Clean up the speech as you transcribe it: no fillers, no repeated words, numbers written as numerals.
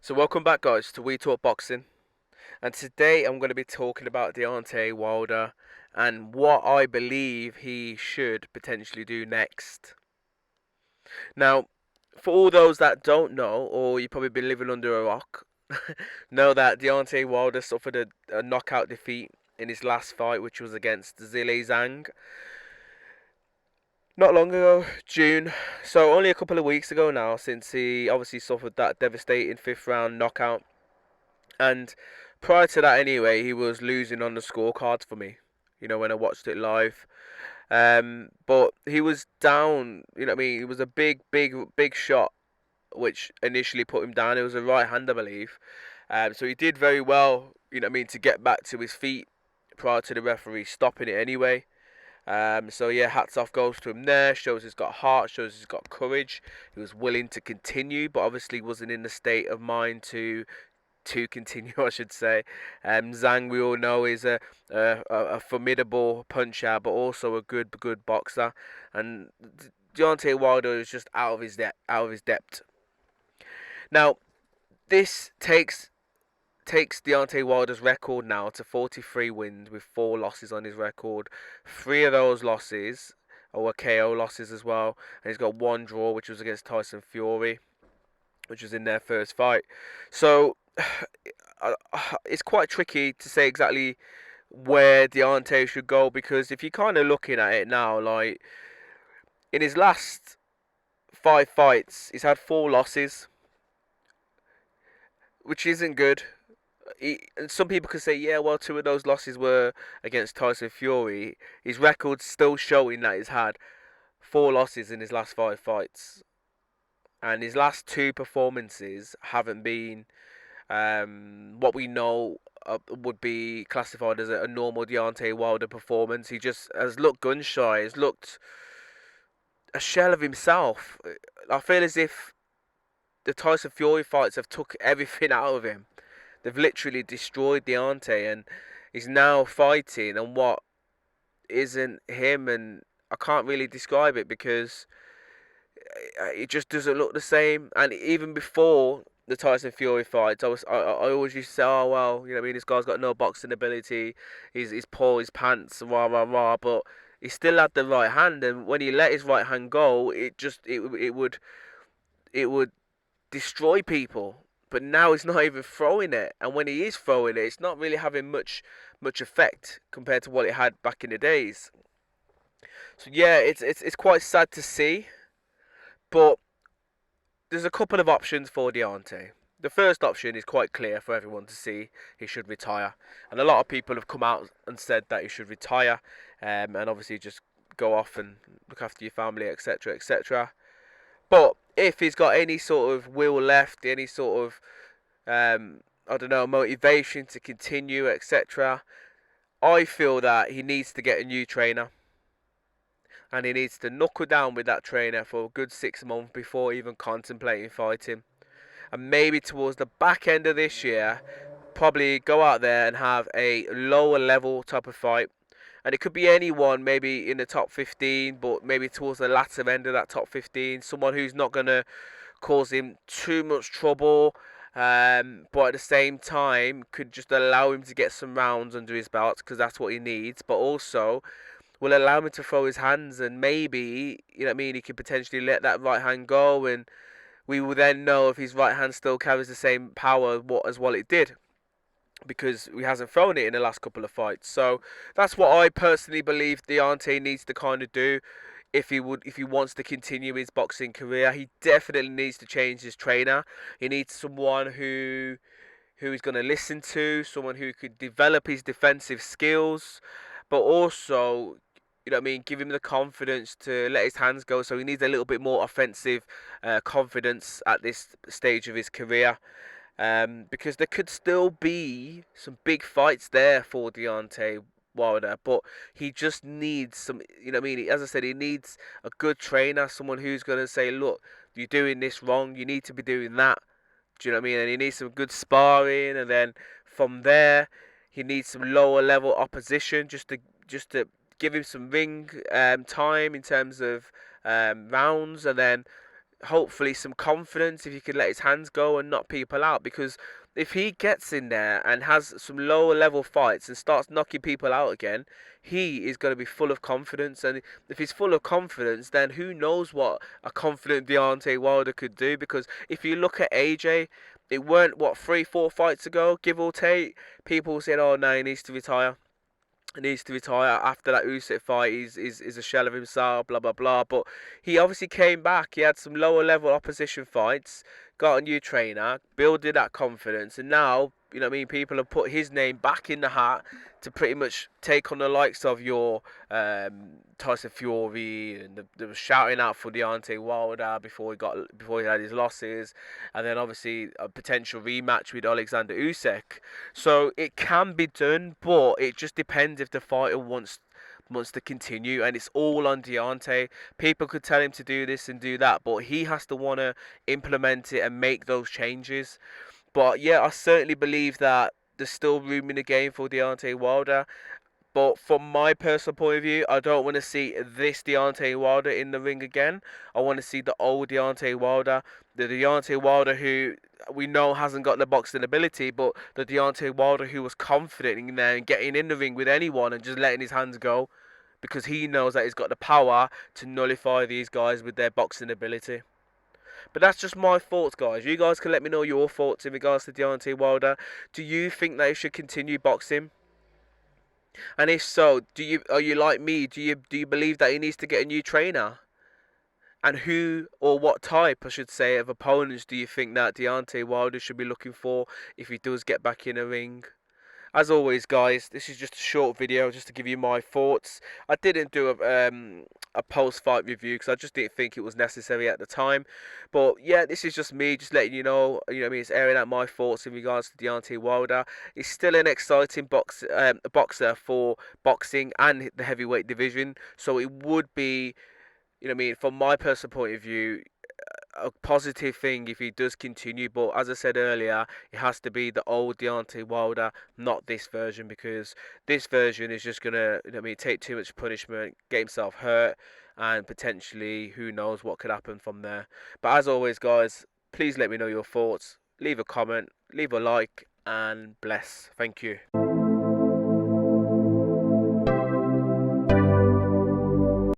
So welcome back, guys, to We Talk Boxing, and today I'm going to be talking about Deontay Wilder and what I believe he should potentially do next. Now, for all those that don't know, or you've probably been living under a rock, know that Deontay Wilder suffered a knockout defeat in his last fight, which was against Zhilei Zhang, not long ago, June. So only a couple of weeks ago now, since he obviously suffered that devastating fifth round knockout. And prior to that, anyway, he was losing on the scorecards for me. When I watched it live. But he was down. He was a big, big, big shot, which initially put him down. It was a right hand, I believe. So he did very well. To get back to his feet prior to the referee stopping it anyway. So yeah, hats off goes to him there. Shows he's got heart. Shows he's got courage. He was willing to continue, but obviously wasn't in the state of mind to continue, I should say. Zhang, we all know, is a formidable puncher, but also a good boxer. And Deontay Wilder is just out of his depth. Now, this takes Deontay Wilder's record now to 43 wins with 4 losses on his record. 3 of those losses were KO losses as well, and he's got 1 draw, which was against Tyson Fury, which was in their first fight. So it's quite tricky to say exactly where Deontay should go, because if you're kind of looking at it now, like in his last 5 fights, he's had 4 losses, which isn't good. And some people could say, yeah, well, 2 of those losses were against Tyson Fury. His record's still showing that he's had 4 losses in his last 5 fights. And his last 2 performances haven't been what we know would be classified as a normal Deontay Wilder performance. He just has looked gun shy, has looked a shell of himself. I feel as if the Tyson Fury fights have took everything out of him. They've literally destroyed Deontay, and he's now fighting and what isn't him, and I can't really describe it because it just doesn't look the same. And even before the Tyson Fury fights, I always used to say, oh well, this guy's got no boxing ability. He's poor, his pants, rah rah rah. But he still had the right hand, and when he let his right hand go, it would destroy people. But now he's not even throwing it, and when he is throwing it, it's not really having much effect compared to what it had back in the days. So yeah, it's quite sad to see, but there's a couple of options for Deontay. The first option is quite clear for everyone to see. He should retire. And a lot of people have come out and said that he should retire, and obviously just go off and look after your family, etc., etc. But if he's got any sort of will left, any sort of, I don't know, motivation to continue, etc., I feel that he needs to get a new trainer. And he needs to knuckle down with that trainer for a good 6 months before even contemplating fighting. And maybe towards the back end of this year, probably go out there and have a lower level type of fight. And it could be anyone, maybe in the top 15, but maybe towards the latter end of that top 15. Someone who's not going to cause him too much trouble, but at the same time could just allow him to get some rounds under his belt, because that's what he needs. But also will allow him to throw his hands, and maybe, he could potentially let that right hand go, and we will then know if his right hand still carries the same power as what it did, because he hasn't thrown it in the last couple of fights. So that's what I personally believe Deontay needs to kind of do if he wants to continue his boxing career. He definitely needs to change his trainer. He needs someone who he's going to listen to, someone who could develop his defensive skills, but also, give him the confidence to let his hands go. So he needs a little bit more offensive confidence at this stage of his career. Because there could still be some big fights there for Deontay Wilder, but he just needs some, as I said, he needs a good trainer, someone who's going to say, look, you're doing this wrong, you need to be doing that. Do you know what I mean? And he needs some good sparring, and then from there, he needs some lower level opposition just to give him some ring time in terms of rounds, and then hopefully some confidence if he can let his hands go and knock people out. Because if he gets in there and has some lower level fights and starts knocking people out again, he is going to be full of confidence. And if he's full of confidence, then who knows what a confident Deontay Wilder could do. Because if you look at AJ, it weren't, what, 3-4 fights ago, give or take, people said, oh no, he needs to retire. He needs to retire after that Usyk fight. He's a shell of himself, blah blah blah. But he obviously came back. He had some lower level opposition fights, got a new trainer, building that confidence, and now, you know what I mean, people have put his name back in the hat to pretty much take on the likes of your Tyson Fury, and they were shouting out for Deontay Wilder before he had his losses, and then obviously a potential rematch with Alexander Usyk. So it can be done, but it just depends if the fighter wants to continue, and it's all on Deontay. People could tell him to do this and do that, but he has to want to implement it and make those changes. But yeah, I certainly believe that there's still room in the game for Deontay Wilder. But from my personal point of view, I don't want to see this Deontay Wilder in the ring again. I want to see the old Deontay Wilder, the Deontay Wilder who we know hasn't got the boxing ability, but the Deontay Wilder who was confident in there and getting in the ring with anyone and just letting his hands go, because he knows that he's got the power to nullify these guys with their boxing ability. But that's just my thoughts, guys. You guys can let me know your thoughts in regards to Deontay Wilder. Do you think they should continue boxing? And if so, are you like me? Do you believe that he needs to get a new trainer? And who, or what type, I should say, of opponents do you think that Deontay Wilder should be looking for if he does get back in a ring? As always, guys, this is just a short video just to give you my thoughts. I didn't do a post-fight review because I just didn't think it was necessary at the time. But yeah, this is just me just letting you know what I mean, it's airing out my thoughts in regards to Deontay Wilder. He's still an exciting boxer for boxing and the heavyweight division. So it would be, you know what I mean, from my personal point of view, a positive thing if he does continue. But as I said earlier, it has to be the old Deontay Wilder, not this version, because this version is just gonna, you know what I mean, take too much punishment, get himself hurt, and potentially who knows what could happen from there. But as always, guys, please let me know your thoughts. Leave a comment, leave a like, and bless. Thank you.